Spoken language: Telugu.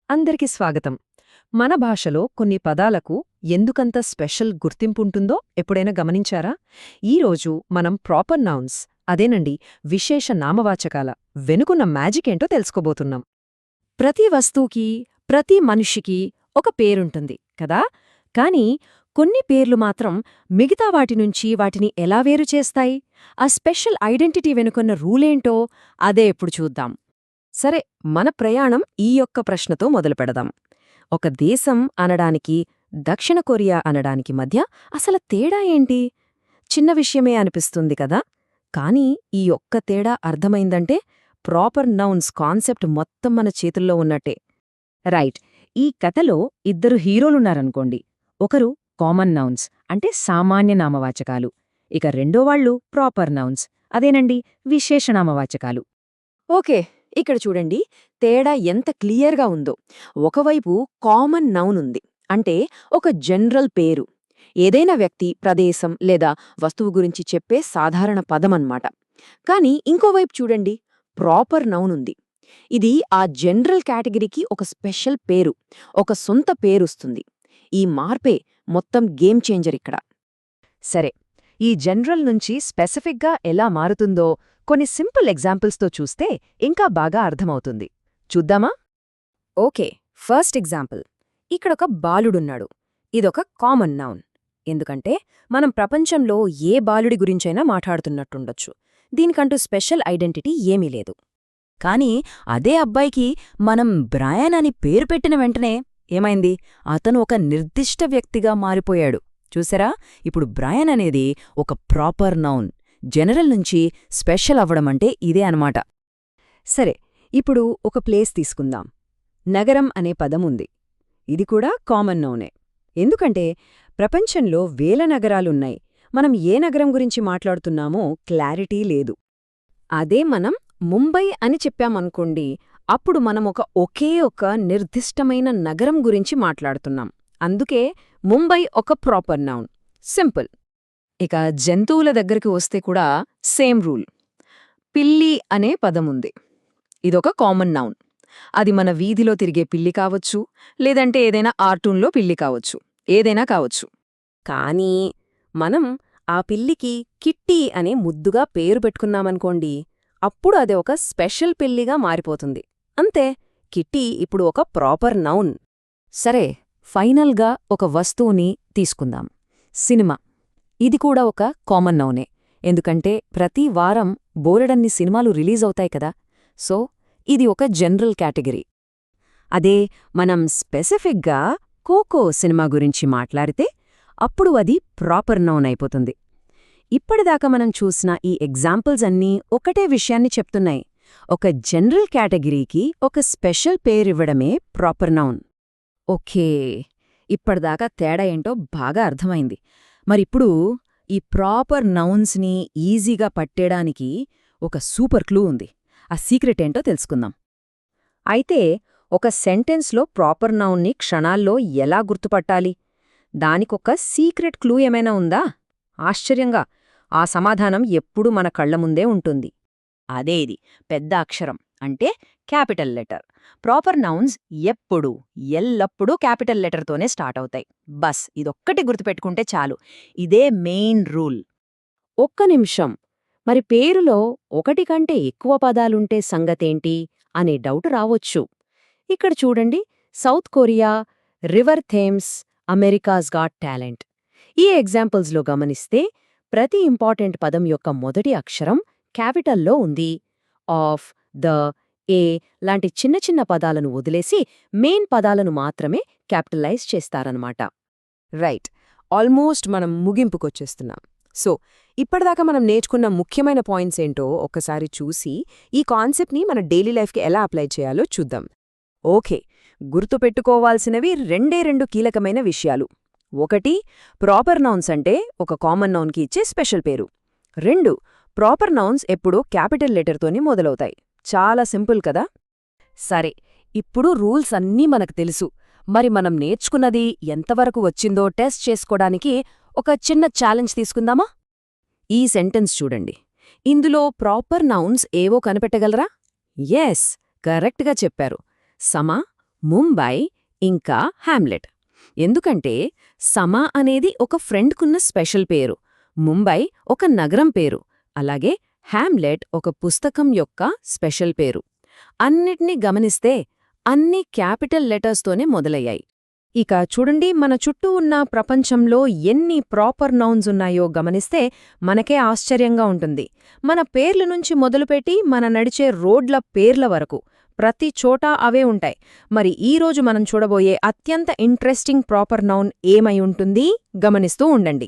అందరికి స్వాగతం. మన భాషలో కొన్ని పదాలకు ఎందుకంత స్పెషల్ గుర్తింపుంటుందో ఎప్పుడైనా గమనించారా? ఈరోజు మనం ప్రాపర్ నౌన్స్, అదేనండి విశేష నామవాచకాల వెనుకున్న మ్యాజిక్ ఏంటో తెలుసుకోబోతున్నాం. ప్రతి వస్తువుకి, ప్రతి మనిషికి ఒక పేరుంటుంది కదా. కానీ కొన్ని పేర్లు మాత్రం మిగతా వాటి నుంచి వాటిని ఎలా వేరు చేస్తాయి? ఆ స్పెషల్ ఐడెంటిటీ వెనుకున్న రూలేంటో అదే ఇప్పుడు చూద్దాం. సరే, మన ప్రయాణం ఈ యొక్క ప్రశ్నతో మొదలుపెడదాం. ఒక దేశం అనడానికి, దక్షిణ కొరియా అనడానికి మధ్య అసలు తేడా ఏంటి? చిన్న విషయమే అనిపిస్తుంది కదా. కానీ ఈ ఒక్క తేడా అర్థమైందంటే ప్రాపర్ నౌన్స్ కాన్సెప్ట్ మొత్తం మన చేతుల్లో ఉన్నట్టే. రైట్, ఈ కథలో ఇద్దరు హీరోలున్నారనుకోండి. ఒకరు కామన్ నౌన్స్ అంటే సామాన్య నామవాచకాలు, ఇక రెండోవాళ్లు ప్రాపర్ నౌన్స్, అదేనండి విశేషనామవాచకాలు. ఓకే, ఇక్కడ చూడండి తేడా ఎంత క్లియర్గా ఉందో. ఒకవైపు కామన్ నౌన్ ఉంది, అంటే ఒక జనరల్ పేరు, ఏదైనా వ్యక్తి, ప్రదేశం లేదా వస్తువు గురించి చెప్పే సాధారణ పదమన్నమాట. కానీ ఇంకోవైపు చూడండి ప్రాపర్ నౌన్ ఉంది. ఇది ఆ జనరల్ కేటగిరీకి ఒక స్పెషల్ పేరు, ఒక సొంత పేరుస్తుంది. ఈ మార్పే మొత్తం గేమ్ చేంజర్ ఇక్కడ. సరే, ఈ జనరల్ నుంచి స్పెసిఫిక్గా ఎలా మారుతుందో కొన్ని సింపుల్ ఎగ్జాంపుల్స్తో చూస్తే ఇంకా బాగా అర్థమవుతుంది. చూద్దామా? Okay, first example. ఇక్కడొక బాలుడున్నాడు. ఇదొక కామన్ నౌన్, ఎందుకంటే మనం ప్రపంచంలో ఏ బాలుడి గురించైనా మాట్లాడుతున్నట్టుండొచ్చు. దీనికంటూ స్పెషల్ ఐడెంటిటీ ఏమీ లేదు. కానీ అదే అబ్బాయికి మనం బ్రయాన్ అని పేరు పెట్టిన వెంటనే ఏమైంది? అతను ఒక నిర్దిష్ట వ్యక్తిగా మారిపోయాడు. చూసారా? ఇప్పుడు బ్రయాన్ అనేది ఒక ప్రాపర్ నౌన్. జనరల్ నుంచి స్పెషల్ అవ్వడమంటే ఇదే అనమాట. సరే, ఇప్పుడు ఒక ప్లేస్ తీసుకుందాం. నగరం అనే పదముంది. ఇది కూడా కామన్ నౌనే, ఎందుకంటే ప్రపంచంలో వేల నగరాలున్నాయి. మనం ఏ నగరం గురించి మాట్లాడుతున్నామో క్లారిటీ లేదు. అదే మనం ముంబై అని చెప్పామనుకోండి, అప్పుడు మనం ఒకే ఒక నిర్దిష్టమైన నగరం గురించి మాట్లాడుతున్నాం. అందుకే ముంబై ఒక ప్రాపర్ నౌన్. సింపుల్. ఇక జంతువుల దగ్గరికి వస్తే కూడా సేమ్ రూల్. పిల్లి అనే పదముంది. ఇదొక కామన్ నౌన్. అది మన వీధిలో తిరిగే పిల్లి కావచ్చు, లేదంటే ఏదైనా ఆర్టూన్లో పిల్లి కావచ్చు, ఏదైనా కావచ్చు. కానీ మనం ఆ పిల్లికి కిట్టి అనే ముద్దుగా పేరు పెట్టుకున్నామనుకోండి, అప్పుడు అది ఒక స్పెషల్ పిల్లిగా మారిపోతుంది. అంతే, కిట్టి ఇప్పుడు ఒక ప్రాపర్ నౌన్. సరే, ఫైనల్గా ఒక వస్తువుని తీసుకుందాం. సినిమా. ఇది కూడా ఒక కామన్ నౌనే, ఎందుకంటే ప్రతి వారం బోలెడన్ని సినిమాలు రిలీజ్ అవుతాయి కదా. సో ఇది ఒక జనరల్ కేటగిరీ. అదే మనం స్పెసిఫిక్గా కోకో సినిమా గురించి మాట్లాడితే అప్పుడు అది ప్రాపర్ నౌన్ అయిపోతుంది. ఇప్పటిదాకా మనం చూసిన ఈ ఎగ్జాంపుల్స్ అన్నీ ఒకటే విషయాన్ని చెప్తున్నాయి. ఒక జనరల్ కేటగిరీకి ఒక స్పెషల్ పేరివ్వడమే ప్రాపర్ నౌన్. ఓకే, ఇప్పటిదాకా తేడా ఏంటో బాగా అర్థమైంది. మరిప్పుడు ఈ ప్రాపర్ నౌన్స్ని ఈజీగా పట్టేయడానికి ఒక సూపర్ క్లూ ఉంది. ఆ సీక్రెట్ ఏంటో తెలుసుకుందాం. అయితే ఒక సెంటెన్స్లో ప్రాపర్ నౌన్ని క్షణాల్లో ఎలా గుర్తుపట్టాలి? దానికొక సీక్రెట్ క్లూ ఏమైనా ఉందా? ఆశ్చర్యంగా, ఆ సమాధానం ఎప్పుడూ మన కళ్ల ముందే ఉంటుంది. అదే ఇది, పెద్ద అక్షరం అంటే క్యాపిటల్ లెటర్. ప్రాపర్ నౌన్స్ ఎప్పుడూ, ఎల్లప్పుడూ క్యాపిటల్ లెటర్తోనే స్టార్ట్ అవుతాయి. బస్ ఇదొక్కటి గుర్తుపెట్టుకుంటే చాలు. ఇదే మెయిన్ రూల్. ఒక్క నిమిషం, మరి పేరులో ఒకటి కంటే ఎక్కువ పదాలుంటే సంగతేంటి అనే డౌట్ రావొచ్చు. ఇక్కడ చూడండి, South Korea, river Thames, America's Got Talent. ఈ ఎగ్జాంపుల్స్లో గమనిస్తే ప్రతి ఇంపార్టెంట్ పదం యొక్క మొదటి అక్షరం క్యాపిటల్లో ఉంది. ఆఫ్, ద, ఏ లాంటి చిన్న చిన్న పదాలను వదిలేసి మెయిన్ పదాలను మాత్రమే క్యాపిటలైజ్ చేస్తారన్నమాట. రైట్, ఆల్మోస్ట్ మనం ముగింపుకొచ్చేస్తున్నాం. సో ఇప్పటిదాకా మనం నేర్చుకున్న ముఖ్యమైన పాయింట్స్ ఏంటో ఒక్కసారి చూసి ఈ కాన్సెప్ట్ని మన డైలీ లైఫ్కి ఎలా అప్లై చేయాలో చూద్దాం. ఓకే, గుర్తుపెట్టుకోవాల్సినవి రెండు కీలకమైన విషయాలు. ఒకటి, ప్రాపర్ నౌన్స్ అంటే ఒక కామన్ నౌన్కి ఇచ్చే స్పెషల్ పేరు. 2, ప్రాపర్ నౌన్స్ ఎప్పుడూ క్యాపిటల్ లెటర్తోని మొదలవుతాయి. చాలా సింపుల్ కదా. సరే, ఇప్పుడు రూల్స్ అన్నీ మనకు తెలుసు. మరి మనం నేర్చుకున్నది ఎంతవరకు వచ్చిందో టెస్ట్ చేసుకోవడానికి ఒక చిన్న ఛాలెంజ్ తీసుకుందామా? ఈ సెంటెన్స్ చూడండి. ఇందులో ప్రాపర్ నౌన్స్ ఏవో కనిపెట్టగలరా? ఎస్, కరెక్ట్గా చెప్పారు. సమ, ముంబై ఇంకా హ్యామ్లెట్. ఎందుకంటే సమా అనేది ఒక ఫ్రెండ్కున్న స్పెషల్ పేరు, ముంబై ఒక నగరం పేరు, అలాగే హ్యామ్లెట్ ఒక పుస్తకం యొక్క స్పెషల్ పేరు. అన్నిటినీ గమనిస్తే అన్ని క్యాపిటల్ లెటర్స్తోనే మొదలయ్యాయి. ఇక చూడండి, మన చుట్టూ ఉన్న ప్రపంచంలో ఎన్ని ప్రాపర్ నౌన్స్ ఉన్నాయో గమనిస్తే మనకే ఆశ్చర్యంగా ఉంటుంది. మన పేర్ల నుంచి మొదలుపెట్టి మన నడిచే రోడ్ల పేర్ల వరకు ప్రతి చోటా అవే ఉంటాయి. మరి ఈరోజు మనం చూడబోయే అత్యంత ఇంట్రెస్టింగ్ ప్రాపర్ నౌన్ ఏమై ఉంటుంది? గమనిస్తూ ఉండండి.